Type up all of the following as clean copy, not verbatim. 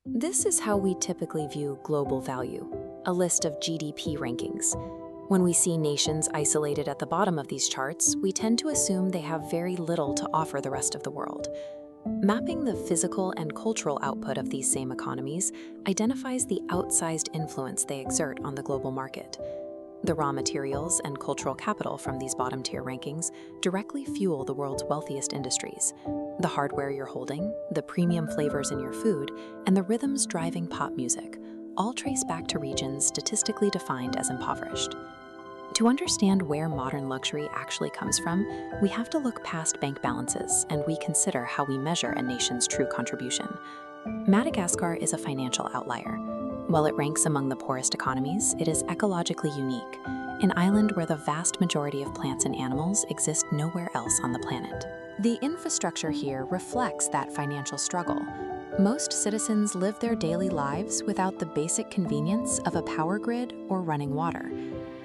This is how we typically view global value, a list of GDP rankings. When we see nations isolated at the bottom of these charts, we tend to assume they have very little to offer the rest of the world. Mapping the physical and cultural output of these same economies identifies the outsized influence they exert on the global market. The raw materials and cultural capital from these bottom-tier rankings directly fuel the world's wealthiest industries. The hardware you're holding, the premium flavors in your food, and the rhythms driving pop music all trace back to regions statistically defined as impoverished. To understand where modern luxury actually comes from, we have to look past bank balances and reconsider how we measure a nation's true contribution. Madagascar is a financial outlier. While it ranks among the poorest economies, it is ecologically unique, an island where the vast majority of plants and animals exist nowhere else on the planet. The infrastructure here reflects that financial struggle. Most citizens live their daily lives without the basic convenience of a power grid or running water.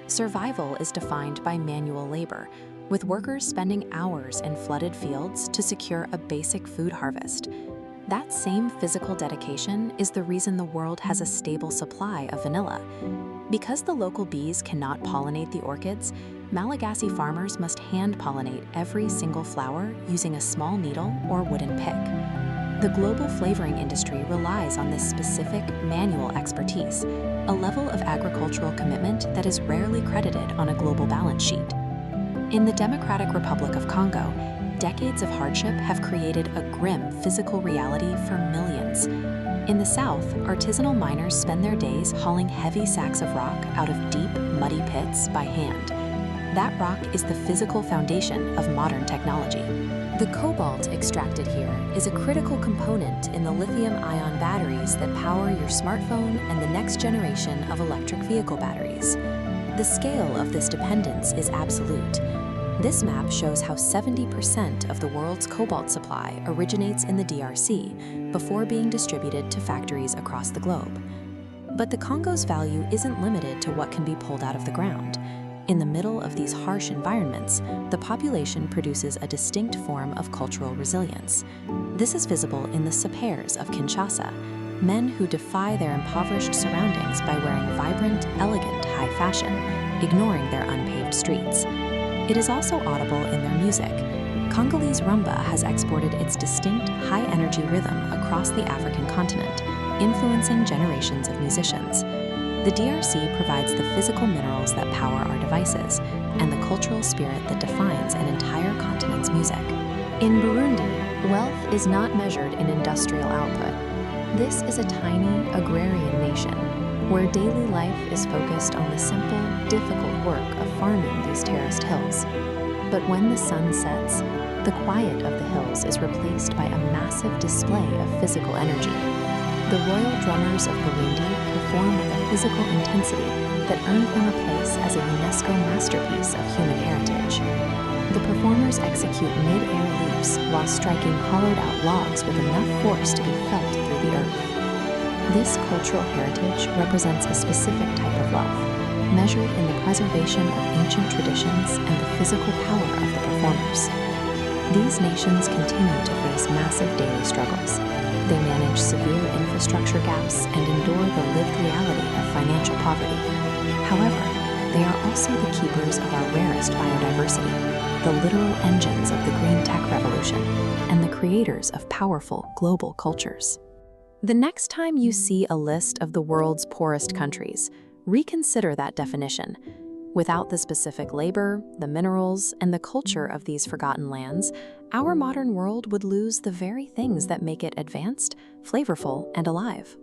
Survival is defined by manual labor, with workers spending hours in flooded fields to secure a basic food harvest. That same physical dedication is the reason the world has a stable supply of vanilla. Because the local bees cannot pollinate the orchids, Malagasy farmers must hand-pollinate every single flower using a small needle or wooden pick. The global flavoring industry relies on this specific manual expertise, a level of agricultural commitment that is rarely credited on a global balance sheet. In the Democratic Republic of Congo, decades of hardship have created a grim physical reality for millions. In the south, artisanal miners spend their days hauling heavy sacks of rock out of deep, muddy pits by hand. That rock is the physical foundation of modern technology. The cobalt extracted here is a critical component in the lithium-ion batteries that power your smartphone and the next generation of electric vehicle batteries. The scale of this dependence is absolute. This map shows how 70% of the world's cobalt supply originates in the DRC before being distributed to factories across the globe. But the Congo's value isn't limited to what can be pulled out of the ground. In the middle of these harsh environments, the population produces a distinct form of cultural resilience. This is visible in the sapeurs of Kinshasa, men who defy their impoverished surroundings by wearing vibrant, elegant high fashion, ignoring their unpaved streets. It is also audible in their music. Congolese rumba has exported its distinct high-energy rhythm across the African continent, influencing generations of musicians. The DRC provides the physical minerals that power our devices and the cultural spirit that defines an entire continent's music. In Burundi, wealth is not measured in industrial output. This is a tiny, agrarian nation where daily life is focused on the simple, difficult work of farming these terraced hills. But when the sun sets, the quiet of the hills is replaced by a massive display of physical energy. The royal drummers of Burundi perform with a physical intensity that earned them a place as a UNESCO masterpiece of human heritage. The performers execute mid-air leaps while striking hollowed-out logs with enough force to be felt through the earth. This cultural heritage represents a specific type of wealth, measured in the preservation of ancient traditions and the physical power of the performers. These nations continue to face massive daily struggles. They manage severe infrastructure gaps and endure the lived reality of financial poverty. However, they are also the keepers of our rarest biodiversity, the literal engines of the green tech revolution, and the creators of powerful global cultures. The next time you see a list of the world's poorest countries, reconsider that definition. Without the specific labor, the minerals, and the culture of these forgotten lands, our modern world would lose the very things that make it advanced, flavorful, and alive.